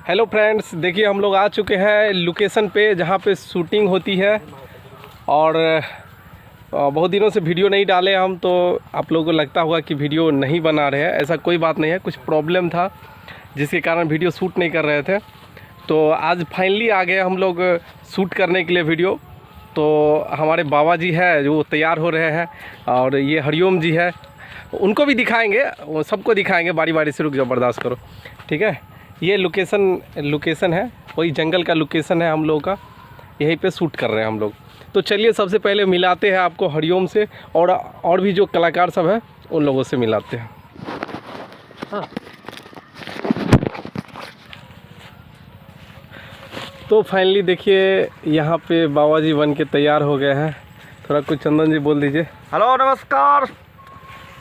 Hello friends, देखिए हम लोग आ चुके हैं लोकेशन पे जहाँ पे शूटिंग होती है। और बहुत दिनों से वीडियो नहीं डाले हम, तो आप लोगों को लगता होगा कि वीडियो नहीं बना रहे हैं। ऐसा कोई बात नहीं है, कुछ प्रॉब्लम था जिसके कारण वीडियो शूट नहीं कर रहे थे। तो आज फाइनली आ गए हम लोग शूट करने के लिए वीडियो। तो हमारे बाबा जी है जो तैयार हो रहे हैं, और ये हरिओम जी है, उनको भी दिखाएंगे, वो सबको दिखाएंगे बारी बारी से। रुक जाओ, बर्दाश्त करो, ठीक है। ये लोकेशन है, वही जंगल का लोकेशन है हम लोगों का, यहीं पे शूट कर रहे हैं हम लोग। तो चलिए सबसे पहले मिलाते हैं आपको हरिओम से, और भी जो कलाकार सब हैं उन लोगों से मिलाते हैं। हाँ, तो फाइनली देखिए यहाँ पे बाबा जी बन के तैयार हो गए हैं। थोड़ा कुछ चंदन जी बोल दीजिए। हेलो नमस्कार,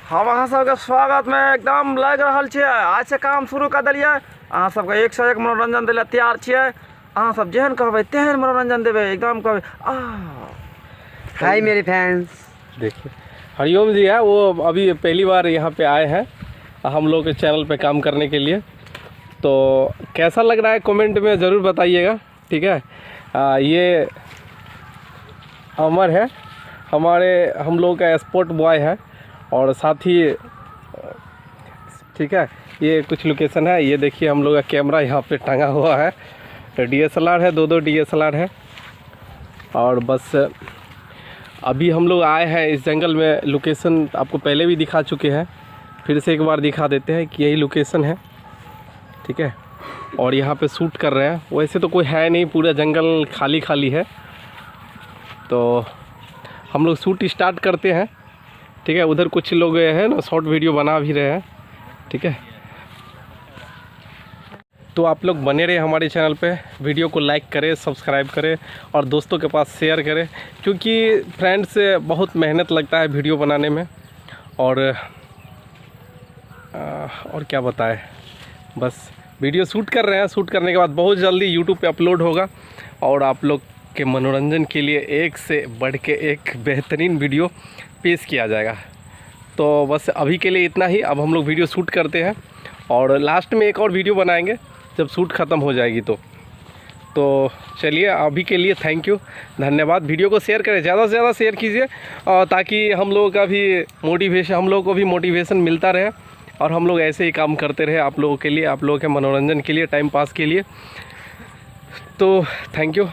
हम अहाँ सबके स्वागत में एकदम लग रहल छियै। आज से काम शुरू कर दिलियै। अहाँ सबके एक से एक मनोरंजन दिले तैयार छियै। अहाँ सब जेहन कहबै तेहन मनोरंजन देबै, एकदम कहबै हाय मेरे फैंस। देखिए हरिओम जी है, वो अभी पहली बार यहाँ पे आए हैं हम लोग के चैनल पे काम करने के लिए। तो कैसा लग रहा है कमेंट में ज़रूर बताइएगा, ठीक है। ये अमर है, हम लोग का स्पोर्ट बॉय है, और साथ ही ठीक है ये कुछ लोकेशन है। ये देखिए हम लोग का कैमरा यहाँ पे टंगा हुआ है, DSLR है, दो DSLR है। और बस अभी हम लोग आए हैं इस जंगल में। लोकेशन आपको पहले भी दिखा चुके हैं, फिर से एक बार दिखा देते हैं कि यही लोकेशन है, ठीक है। और यहाँ पे शूट कर रहे हैं। वैसे तो कोई है नहीं, पूरा जंगल खाली खाली है। तो हम लोग शूट स्टार्ट करते हैं, ठीक है। उधर कुछ लोग हैं ना, शॉर्ट वीडियो बना भी रहे हैं, ठीक है। तो आप लोग बने रहे हमारे चैनल पे, वीडियो को लाइक करें, सब्सक्राइब करें, और दोस्तों के पास शेयर करें, क्योंकि फ्रेंड्स बहुत मेहनत लगता है वीडियो बनाने में। और क्या बताएं, बस वीडियो शूट कर रहे हैं। शूट करने के बाद बहुत जल्दी यूट्यूब पे अपलोड होगा, और आप लोग के मनोरंजन के लिए एक से बढ़ के एक बेहतरीन वीडियो पेश किया जाएगा। तो बस अभी के लिए इतना ही। अब हम लोग वीडियो शूट करते हैं, और लास्ट में एक और वीडियो बनाएंगे जब शूट ख़त्म हो जाएगी। तो चलिए अभी के लिए थैंक यू, धन्यवाद। वीडियो को शेयर करें, ज़्यादा से ज़्यादा शेयर कीजिए, ताकि हम लोगों का भी हम लोगों को भी मोटिवेशन मिलता रहे, और हम लोग ऐसे ही काम करते रहे आप लोगों के लिए, आप लोगों के मनोरंजन के लिए, टाइम पास के लिए। तो थैंक यू।